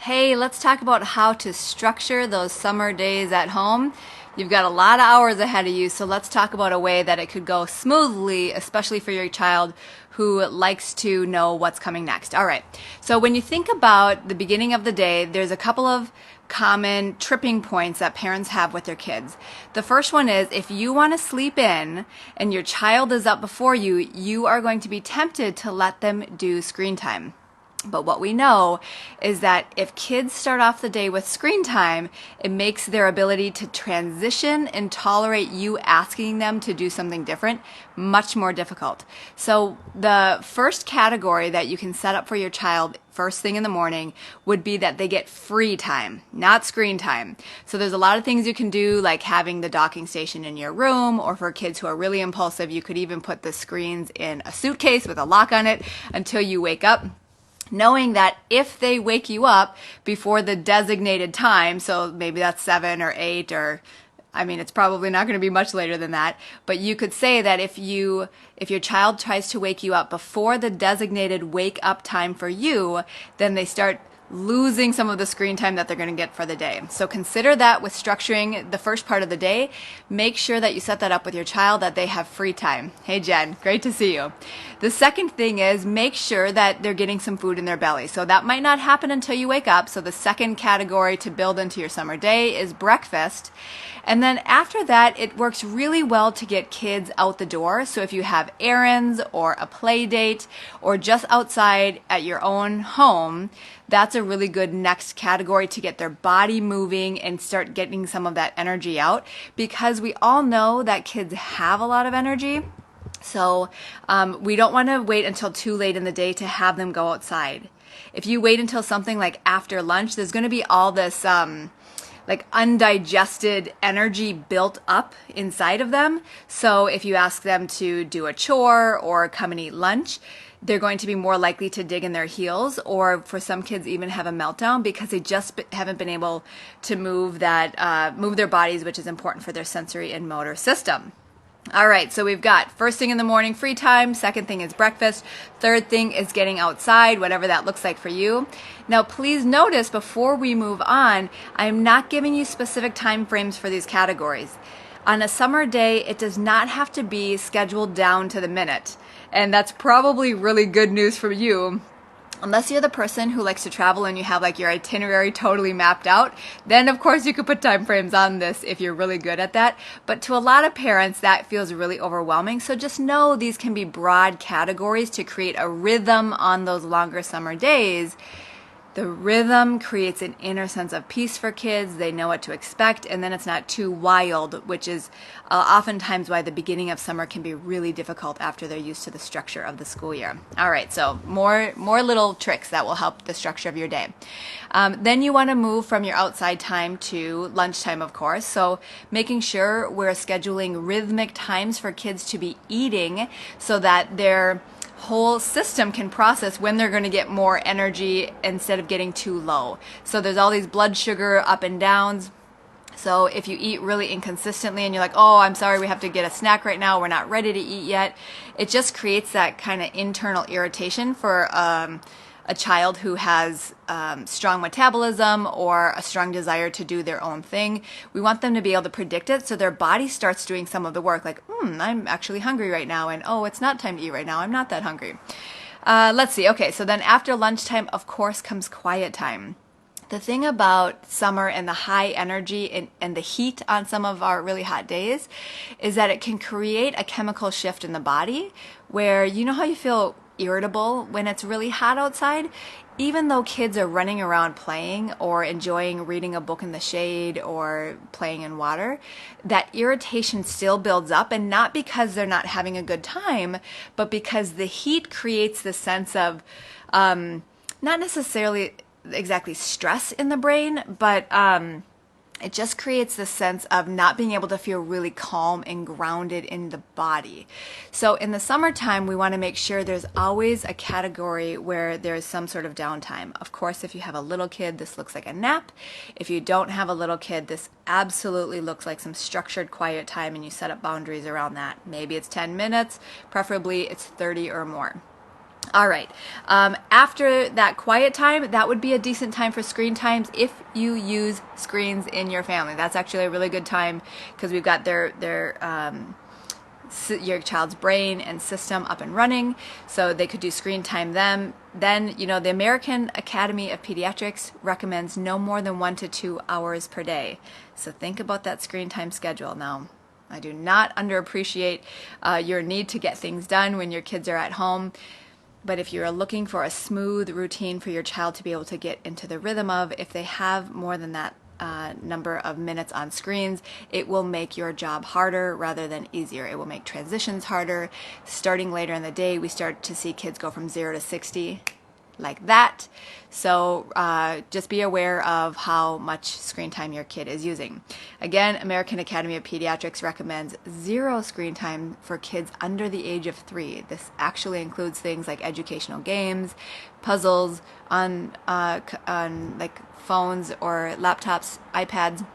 Hey, let's talk about how to structure those summer days at home. You've got a lot of hours ahead of you, so let's talk about a way that it could go smoothly, especially for your child who likes to know what's coming next. All right, so when you think about the beginning of the day, there's a couple of common tripping points that parents have with their kids. The first one is if you want to sleep in and your child is up before you, you are going to be tempted to let them do screen time. But what we know is that if kids start off the day with screen time, it makes their ability to transition and tolerate you asking them to do something different much more difficult. So the first category that you can set up for your child first thing in the morning would be that they get free time, not screen time. So there's a lot of things you can do, like having the docking station in your room, or for kids who are really impulsive, you could even put the screens in a suitcase with a lock on it until you wake up, knowing that if they wake you up before the designated time, so maybe that's 7 or 8 or I mean, it's probably not going to be much later than that, but you could say that if your child tries to wake you up before the designated wake up time for you, then they start losing some of the screen time that they're going to get for the day. So consider that with structuring the first part of the day. Make sure that you set that up with your child, that they have free time. Hey Jen, great to see you. The second thing is make sure that they're getting some food in their belly. So that might not happen until you wake up. So the second category to build into your summer day is breakfast. And then after that, it works really well to get kids out the door. So if you have errands or a play date or just outside at your own home, that's a really good next category to get their body moving and start getting some of that energy out, because we all know that kids have a lot of energy. So we don't want to wait until too late in the day to have them go outside. If you wait until something like after lunch, there's going to be all this like undigested energy built up inside of them. So if you ask them to do a chore or come and eat lunch, they're going to be more likely to dig in their heels, or for some kids even have a meltdown because they just haven't been able to move their bodies, which is important for their sensory and motor system. All right, so we've got first thing in the morning, free time. Second thing is breakfast. Third thing is getting outside, whatever that looks like for you. Now, please notice before we move on, I'm not giving you specific time frames for these categories. On a summer day, it does not have to be scheduled down to the minute. And that's probably really good news for you. Unless you're the person who likes to travel and you have like your itinerary totally mapped out, then of course you could put time frames on this if you're really good at that. But to a lot of parents, that feels really overwhelming. So just know these can be broad categories to create a rhythm on those longer summer days. The rhythm creates an inner sense of peace for kids. They know what to expect, and then it's not too wild, which is oftentimes why the beginning of summer can be really difficult after they're used to the structure of the school year. All right, so more little tricks that will help the structure of your day. Then you want to move from your outside time to lunchtime, of course. So making sure we're scheduling rhythmic times for kids to be eating so that they're whole system can process when they're going to get more energy instead of getting too low. So there's all these blood sugar up and downs. So if you eat really inconsistently and you're like, oh, I'm sorry, we have to get a snack right now, we're not ready to eat yet, it just creates that kind of internal irritation for a child who has strong metabolism or a strong desire to do their own thing. We want them to be able to predict it so their body starts doing some of the work, like, I'm actually hungry right now, and oh, it's not time to eat right now, I'm not that hungry. Let's see. Okay, so then after lunchtime, of course, comes quiet time. The thing about summer and the high energy and the heat on some of our really hot days is that it can create a chemical shift in the body where, you know how you feel irritable when it's really hot outside? Even though kids are running around playing or enjoying reading a book in the shade or playing in water, that irritation still builds up, and not because they're not having a good time, but because the heat creates the sense of not necessarily exactly stress in the brain, but it just creates this sense of not being able to feel really calm and grounded in the body. So in the summertime, we want to make sure there's always a category where there's some sort of downtime. Of course, if you have a little kid, this looks like a nap. If you don't have a little kid, this absolutely looks like some structured quiet time, and you set up boundaries around that. Maybe it's 10 minutes, preferably it's 30 or more. All right. After that quiet time, that would be a decent time for screen times if you use screens in your family. That's actually a really good time because we've got your child's brain and system up and running, so they could do screen time then. The American Academy of Pediatrics recommends no more than 1 to 2 hours per day. So think about that screen time schedule. Now, I do not underappreciate your need to get things done when your kids are at home. But if you're looking for a smooth routine for your child to be able to get into the rhythm of, if they have more than that number of minutes on screens, it will make your job harder rather than easier. It will make transitions harder. Starting later in the day, we start to see kids go from 0 to 60 like that. So just be aware of how much screen time your kid is using. Again, American Academy of Pediatrics recommends 0 screen time for kids under the age of 3. This actually includes things like educational games, puzzles on like phones or laptops, iPads,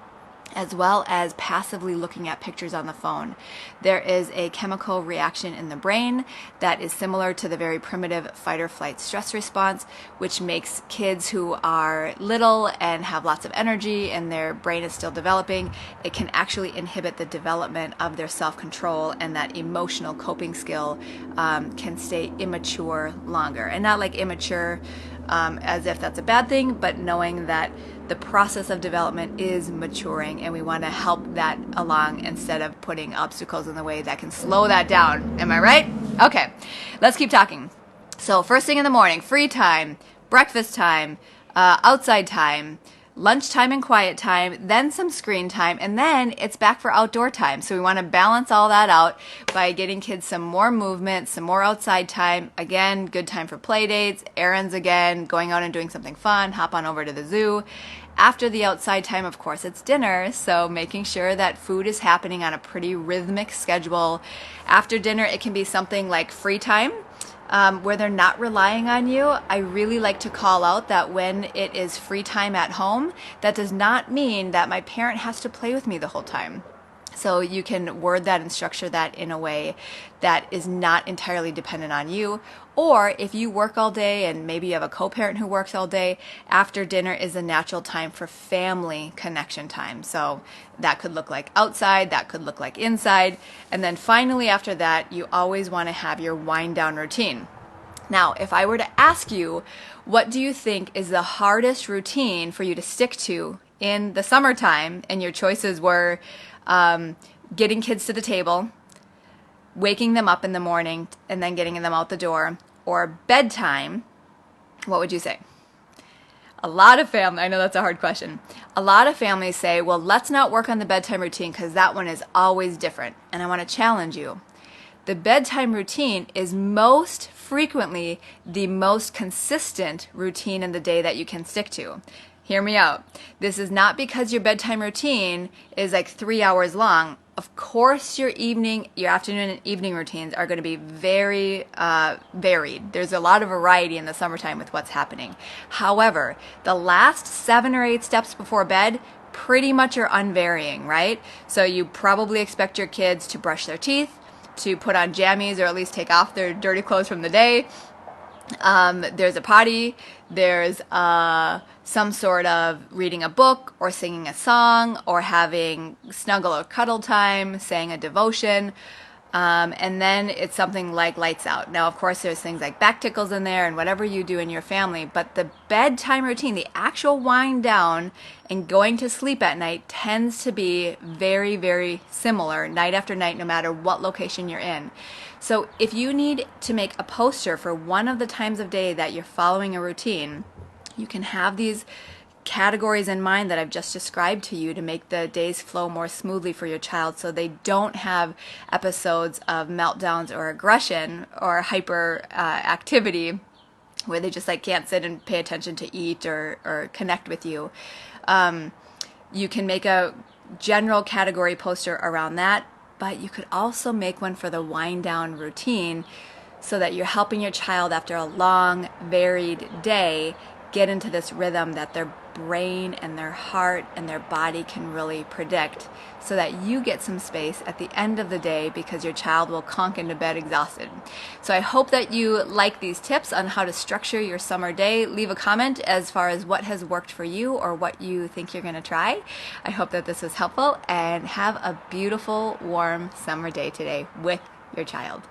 as well as passively looking at pictures on the phone. There is a chemical reaction in the brain that is similar to the very primitive fight or flight stress response, which makes kids who are little and have lots of energy and their brain is still developing, it can actually inhibit the development of their self-control, and that emotional coping skill can stay immature longer. And not like immature as if that's a bad thing, but knowing that the process of development is maturing and we want to help that along instead of putting obstacles in the way that can slow that down. Am I right? Okay, let's keep talking. So first thing in the morning, free time, breakfast time, outside time, lunchtime and quiet time, then some screen time, and then it's back for outdoor time. So we want to balance all that out by getting kids some more movement, some more outside time. Again, good time for play dates, errands again, going out and doing something fun, hop on over to the zoo. After the outside time, of course, it's dinner, so making sure that food is happening on a pretty rhythmic schedule. After dinner, it can be something like free time, where they're not relying on you. I really like to call out that when it is free time at home, that does not mean that my parent has to play with me the whole time. So you can word that and structure that in a way that is not entirely dependent on you. Or if you work all day and maybe you have a co-parent who works all day, after dinner is a natural time for family connection time. So that could look like outside, that could look like inside. And then finally after that, you always want to have your wind down routine. Now, if I were to ask you, what do you think is the hardest routine for you to stick to in the summertime? And your choices were getting kids to the table, waking them up in the morning, and then getting them out the door, or bedtime, what would you say? A lot of families, I know that's a hard question. A lot of families say, well, let's not work on the bedtime routine because that one is always different. And I want to challenge you. The bedtime routine is most frequently the most consistent routine in the day that you can stick to. Hear me out. This is not because your bedtime routine is like 3 hours long. Of course, your afternoon and evening routines are going to be very varied. There's a lot of variety in the summertime with what's happening. However, the last 7 or 8 steps before bed pretty much are unvarying, right? So you probably expect your kids to brush their teeth, to put on jammies, or at least take off their dirty clothes from the day. There's a potty, there's some sort of reading a book or singing a song or having snuggle or cuddle time, saying a devotion, and then it's something like lights out. Now, of course, there's things like back tickles in there and whatever you do in your family, but the bedtime routine, the actual wind down and going to sleep at night tends to be very, very similar night after night, no matter what location you're in. So if you need to make a poster for one of the times of day that you're following a routine, you can have these categories in mind that I've just described to you to make the days flow more smoothly for your child so they don't have episodes of meltdowns or aggression or hyper activity where they just like can't sit and pay attention to eat or connect with you. You can make a general category poster around that, but you could also make one for the wind down routine so that you're helping your child after a long, varied day get into this rhythm that their brain and their heart and their body can really predict, so that you get some space at the end of the day because your child will conk into bed exhausted. So I hope that you like these tips on how to structure your summer day. Leave a comment as far as what has worked for you or what you think you're going to try. I hope that this was helpful, and have a beautiful, warm summer day today with your child.